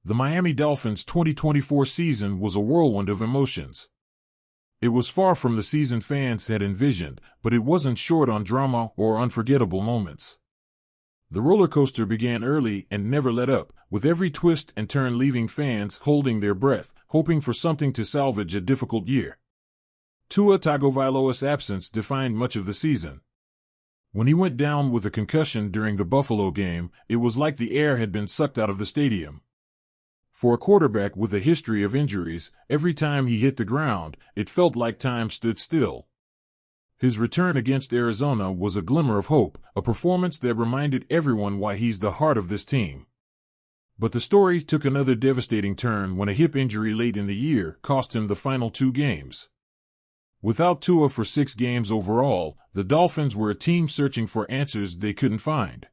The Miami Dolphins' 2024 season was a whirlwind of emotions. It was far from the season fans had envisioned, but it wasn't short on drama or unforgettable moments. The roller coaster began early and never let up, with every twist and turn leaving fans holding their breath, hoping for something to salvage a difficult year. Tua Tagovailoa's absence defined much of the season. When he went down with a concussion during the Buffalo game, it was like the air had been sucked out of the stadium. For a quarterback with a history of injuries, every time he hit the ground, it felt like time stood still. His return against Arizona was a glimmer of hope, a performance that reminded everyone why he's the heart of this team. But the story took another devastating turn when a hip injury late in the year cost him the final 2 games. Without Tua for 6 games overall, the Dolphins were a team searching for answers they couldn't find.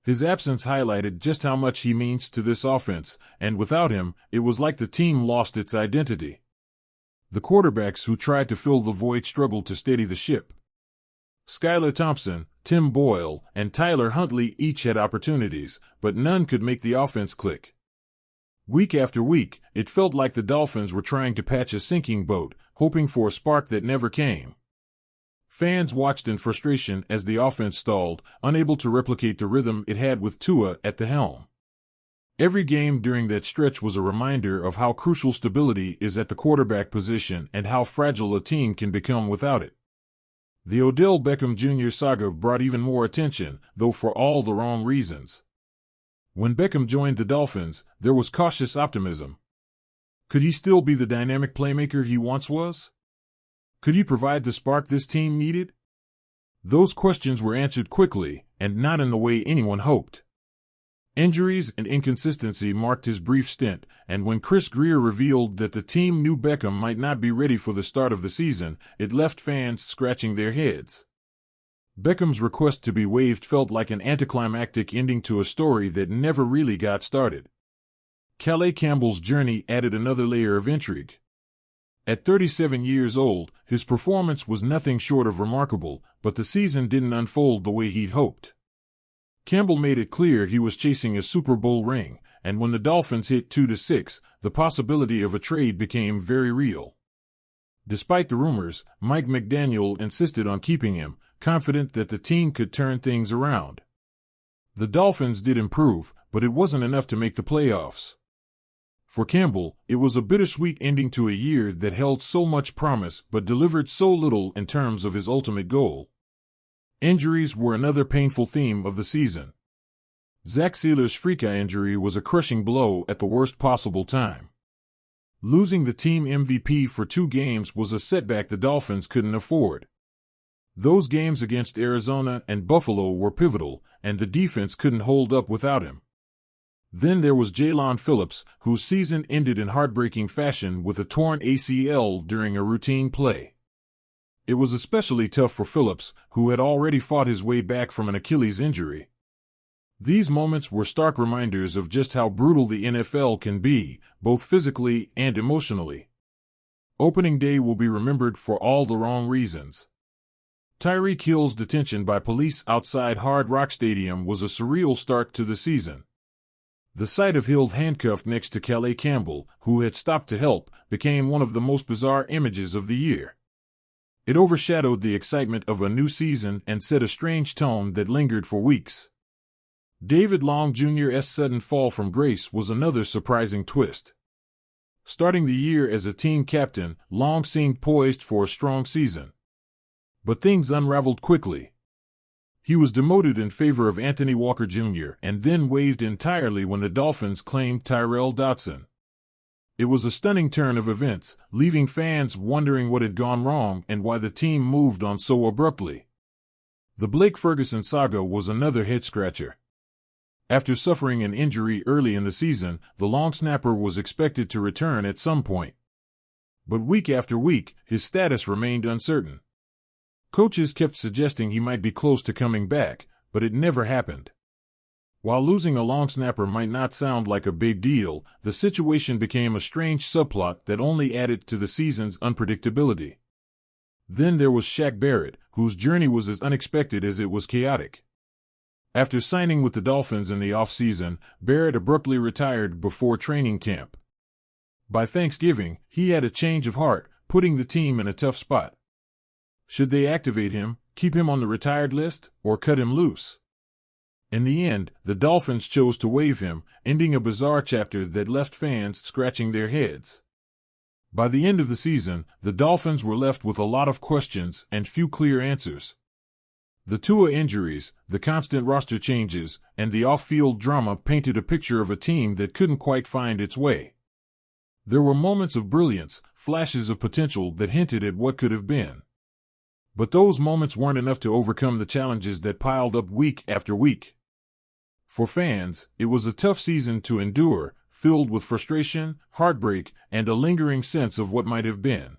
His absence highlighted just how much he means to this offense, and without him, it was like the team lost its identity. The quarterbacks who tried to fill the void struggled to steady the ship. Skylar Thompson, Tim Boyle, and Tyler Huntley each had opportunities, but none could make the offense click. Week after week, it felt like the Dolphins were trying to patch a sinking boat, hoping for a spark that never came. Fans watched in frustration as the offense stalled, unable to replicate the rhythm it had with Tua at the helm. Every game during that stretch was a reminder of how crucial stability is at the quarterback position and how fragile a team can become without it. The Odell Beckham Jr. saga brought even more attention, though for all the wrong reasons. When Beckham joined the Dolphins, there was cautious optimism. Could he still be the dynamic playmaker he once was? Could he provide the spark this team needed? Those questions were answered quickly, and not in the way anyone hoped. Injuries and inconsistency marked his brief stint, and when Chris Grier revealed that the team knew Beckham might not be ready for the start of the season, it left fans scratching their heads. Beckham's request to be waived felt like an anticlimactic ending to a story that never really got started. Calais Campbell's journey added another layer of intrigue. At 37 years old, his performance was nothing short of remarkable, but the season didn't unfold the way he'd hoped. Campbell made it clear he was chasing a Super Bowl ring, and when the Dolphins hit 2-6, the possibility of a trade became very real. Despite the rumors, Mike McDaniel insisted on keeping him, confident that the team could turn things around. The Dolphins did improve, but it wasn't enough to make the playoffs. For Campbell, it was a bittersweet ending to a year that held so much promise but delivered so little in terms of his ultimate goal. Injuries were another painful theme of the season. Zach Sieler's freak eye injury was a crushing blow at the worst possible time. Losing the team MVP for 2 games was a setback the Dolphins couldn't afford. Those games against Arizona and Buffalo were pivotal, and the defense couldn't hold up without him. Then there was Jaelan Phillips, whose season ended in heartbreaking fashion with a torn ACL during a routine play. It was especially tough for Phillips, who had already fought his way back from an Achilles injury. These moments were stark reminders of just how brutal the NFL can be, both physically and emotionally. Opening day will be remembered for all the wrong reasons. Tyreek Hill's detention by police outside Hard Rock Stadium was a surreal start to the season. The sight of Hill handcuffed next to Calais Campbell, who had stopped to help, became one of the most bizarre images of the year. It overshadowed the excitement of a new season and set a strange tone that lingered for weeks. David Long Jr.'s sudden fall from grace was another surprising twist. Starting the year as a team captain, Long seemed poised for a strong season. But things unraveled quickly. He was demoted in favor of Anthony Walker Jr. and then waived entirely when the Dolphins claimed Tyrel Dodson. It was a stunning turn of events, leaving fans wondering what had gone wrong and why the team moved on so abruptly. The Blake Ferguson saga was another head-scratcher. After suffering an injury early in the season, the long snapper was expected to return at some point. But week after week, his status remained uncertain. Coaches kept suggesting he might be close to coming back, but it never happened. While losing a long snapper might not sound like a big deal, the situation became a strange subplot that only added to the season's unpredictability. Then there was Shaq Barrett, whose journey was as unexpected as it was chaotic. After signing with the Dolphins in the offseason, Barrett abruptly retired before training camp. By Thanksgiving, he had a change of heart, putting the team in a tough spot. Should they activate him, keep him on the retired list, or cut him loose? In the end, the Dolphins chose to waive him, ending a bizarre chapter that left fans scratching their heads. By the end of the season, the Dolphins were left with a lot of questions and few clear answers. The Tua injuries, the constant roster changes, and the off-field drama painted a picture of a team that couldn't quite find its way. There were moments of brilliance, flashes of potential that hinted at what could have been. But those moments weren't enough to overcome the challenges that piled up week after week. For fans, it was a tough season to endure, filled with frustration, heartbreak, and a lingering sense of what might have been.